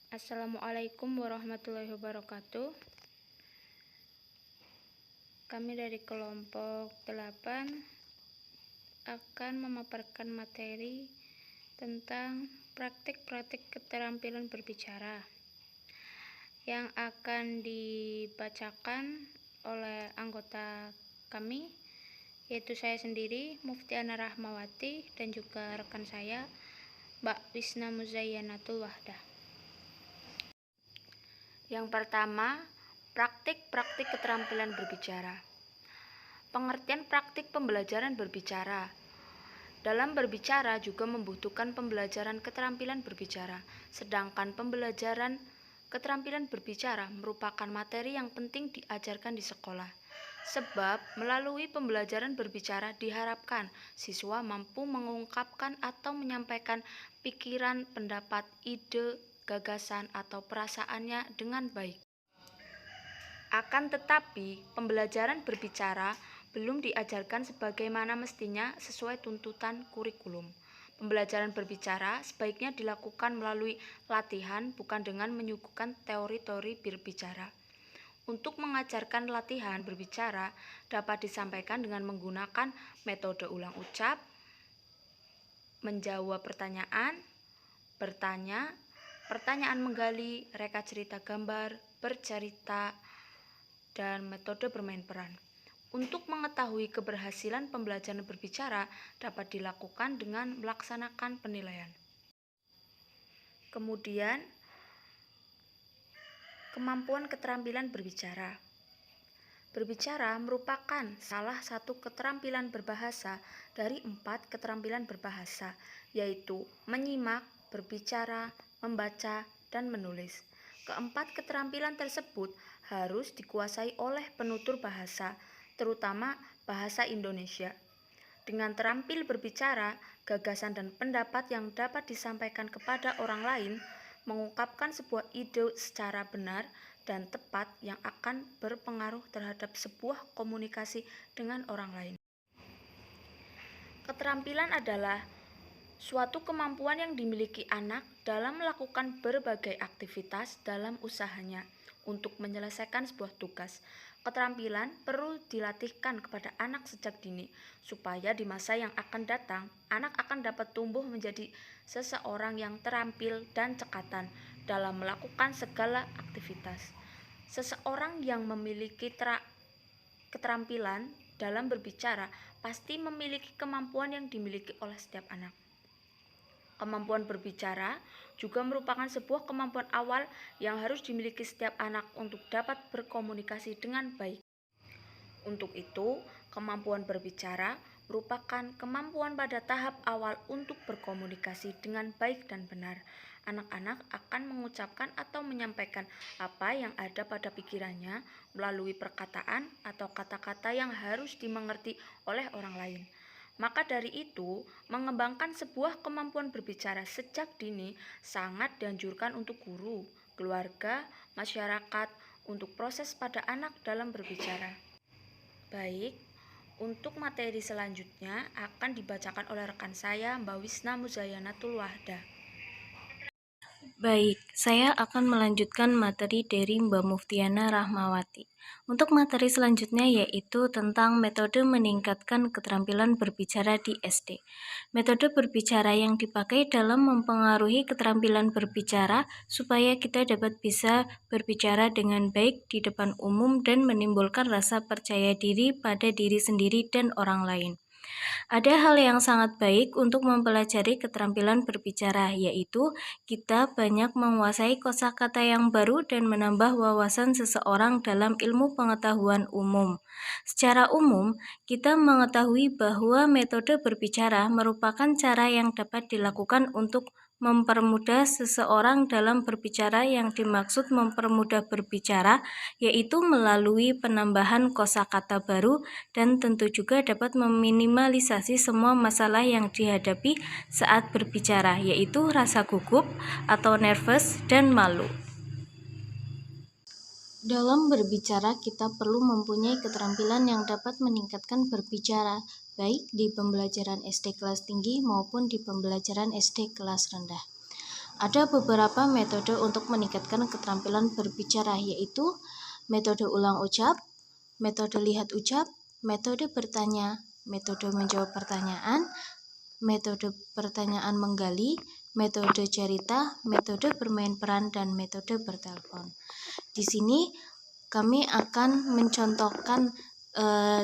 Assalamualaikum warahmatullahi wabarakatuh. Kami dari kelompok 8 akan memaparkan materi tentang praktik-praktik keterampilan berbicara yang akan dibacakan oleh anggota kami, yaitu saya sendiri, Muftiana Rahmawati, dan juga rekan saya, Mbak Wisna Muzayyanatul Wahdah. Yang pertama, praktik-praktik keterampilan berbicara. Pengertian praktik pembelajaran berbicara. Dalam berbicara juga membutuhkan pembelajaran keterampilan berbicara, sedangkan pembelajaran keterampilan berbicara merupakan materi yang penting diajarkan di sekolah. Sebab melalui pembelajaran berbicara diharapkan siswa mampu mengungkapkan atau menyampaikan pikiran, pendapat, ide, gagasan, atau perasaannya dengan baik. Akan tetapi, pembelajaran berbicara belum diajarkan sebagaimana mestinya sesuai tuntutan kurikulum. Pembelajaran berbicara sebaiknya dilakukan melalui latihan, bukan dengan menyuguhkan teori-teori berbicara. Untuk mengajarkan latihan berbicara dapat disampaikan dengan menggunakan metode ulang ucap, menjawab pertanyaan, bertanya, pertanyaan menggali, reka cerita gambar, bercerita, dan metode bermain peran. Untuk mengetahui keberhasilan pembelajaran berbicara dapat dilakukan dengan melaksanakan penilaian. Kemudian, kemampuan keterampilan berbicara. Berbicara merupakan salah satu keterampilan berbahasa dari 4 keterampilan berbahasa, yaitu menyimak, berbicara, membaca, dan menulis. Keempat keterampilan tersebut harus dikuasai oleh penutur bahasa, terutama bahasa Indonesia. Dengan terampil berbicara, gagasan dan pendapat yang dapat disampaikan kepada orang lain, mengungkapkan sebuah ide secara benar dan tepat yang akan berpengaruh terhadap sebuah komunikasi dengan orang lain. Keterampilan adalah suatu kemampuan yang dimiliki anak dalam melakukan berbagai aktivitas dalam usahanya untuk menyelesaikan sebuah tugas. Keterampilan perlu dilatihkan kepada anak sejak dini, supaya di masa yang akan datang, anak akan dapat tumbuh menjadi seseorang yang terampil dan cekatan dalam melakukan segala aktivitas. Seseorang yang memiliki keterampilan dalam berbicara pasti memiliki kemampuan yang dimiliki oleh setiap anak. Kemampuan berbicara juga merupakan sebuah kemampuan awal yang harus dimiliki setiap anak untuk dapat berkomunikasi dengan baik. Untuk itu, kemampuan berbicara merupakan kemampuan pada tahap awal untuk berkomunikasi dengan baik dan benar. Anak-anak akan mengucapkan atau menyampaikan apa yang ada pada pikirannya melalui perkataan atau kata-kata yang harus dimengerti oleh orang lain. Maka dari itu, mengembangkan sebuah kemampuan berbicara sejak dini sangat dianjurkan untuk guru, keluarga, masyarakat, untuk proses pada anak dalam berbicara. Baik, untuk materi selanjutnya akan dibacakan oleh rekan saya, Mbak Wisna Muzayyanatul Wahdah. Baik, saya akan melanjutkan materi dari Mbak Muftiana Rahmawati. Untuk materi selanjutnya yaitu tentang metode meningkatkan keterampilan berbicara di SD. Metode berbicara yang dipakai dalam mempengaruhi keterampilan berbicara supaya kita dapat bisa berbicara dengan baik di depan umum dan menimbulkan rasa percaya diri pada diri sendiri dan orang lain. Ada hal yang sangat baik untuk mempelajari keterampilan berbicara, yaitu kita banyak menguasai kosakata yang baru dan menambah wawasan seseorang dalam ilmu pengetahuan umum. Secara umum, kita mengetahui bahwa metode berbicara merupakan cara yang dapat dilakukan untuk mempermudah seseorang dalam berbicara. Yang dimaksud mempermudah berbicara yaitu melalui penambahan kosakata baru dan tentu juga dapat meminimalisasi semua masalah yang dihadapi saat berbicara, yaitu rasa gugup atau nervous dan malu. Dalam berbicara, kita perlu mempunyai keterampilan yang dapat meningkatkan berbicara, baik di pembelajaran SD kelas tinggi maupun di pembelajaran SD kelas rendah. Ada beberapa metode untuk meningkatkan keterampilan berbicara, yaitu metode ulang ucap, metode lihat ucap, metode bertanya, metode menjawab pertanyaan, metode pertanyaan menggali, metode cerita, metode bermain peran, dan metode bertelepon. Di sini kami akan mencontohkan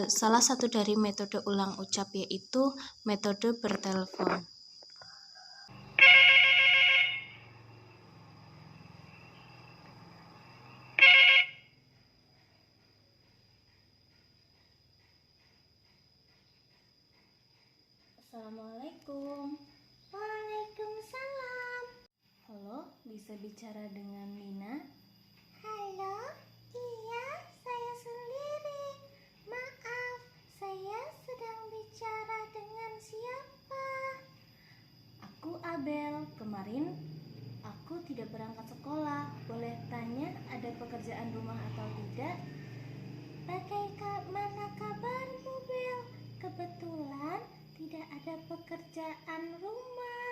salah satu dari metode ulang ucap, yaitu metode bertelepon. Assalamualaikum. Waalaikumsalam. Halo, bisa bicara dengan Nina? Halo, iya saya sendiri. Maaf, saya sedang bicara dengan siapa? Aku Abel. Kemarin aku tidak berangkat sekolah. Boleh tanya ada pekerjaan rumah atau tidak? Bagaimana kabarmu, Bel? Kebetulan tidak ada pekerjaan rumah.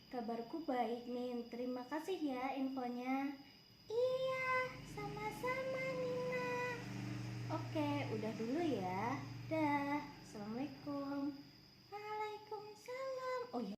Kabarku baik, Nin. Terima kasih ya infonya. Iya, sama-sama Nina. Oke, udah dulu ya. Dah. Assalamualaikum. Waalaikumsalam. Oh ya.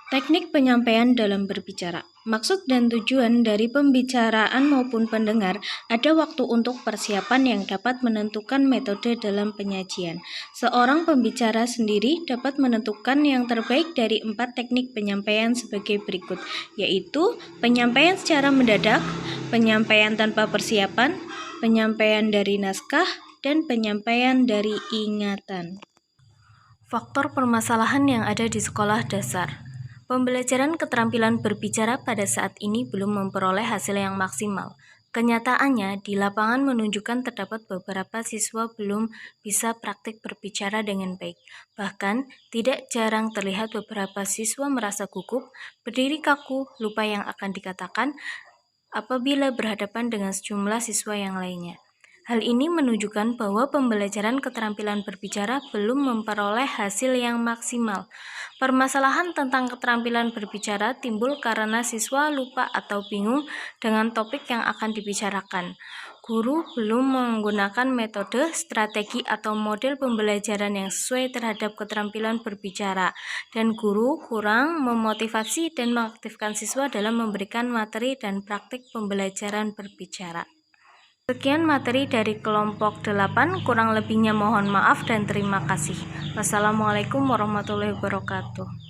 Teknik penyampaian dalam berbicara. Maksud dan tujuan dari pembicaraan maupun pendengar, ada waktu untuk persiapan yang dapat menentukan metode dalam penyajian. Seorang pembicara sendiri dapat menentukan yang terbaik dari 4 teknik penyampaian sebagai berikut, yaitu penyampaian secara mendadak, penyampaian tanpa persiapan, penyampaian dari naskah, dan penyampaian dari ingatan. Faktor permasalahan yang ada di sekolah dasar. Pembelajaran keterampilan berbicara pada saat ini belum memperoleh hasil yang maksimal. Kenyataannya, di lapangan menunjukkan terdapat beberapa siswa belum bisa praktik berbicara dengan baik. Bahkan, tidak jarang terlihat beberapa siswa merasa gugup, berdiri kaku, lupa yang akan dikatakan apabila berhadapan dengan sejumlah siswa yang lainnya. Hal ini menunjukkan bahwa pembelajaran keterampilan berbicara belum memperoleh hasil yang maksimal. Permasalahan tentang keterampilan berbicara timbul karena siswa lupa atau bingung dengan topik yang akan dibicarakan. Guru belum menggunakan metode, strategi, atau model pembelajaran yang sesuai terhadap keterampilan berbicara, dan guru kurang memotivasi dan mengaktifkan siswa dalam memberikan materi dan praktik pembelajaran berbicara. Sekian materi dari kelompok 8, kurang lebihnya mohon maaf dan terima kasih. Wassalamualaikum warahmatullahi wabarakatuh.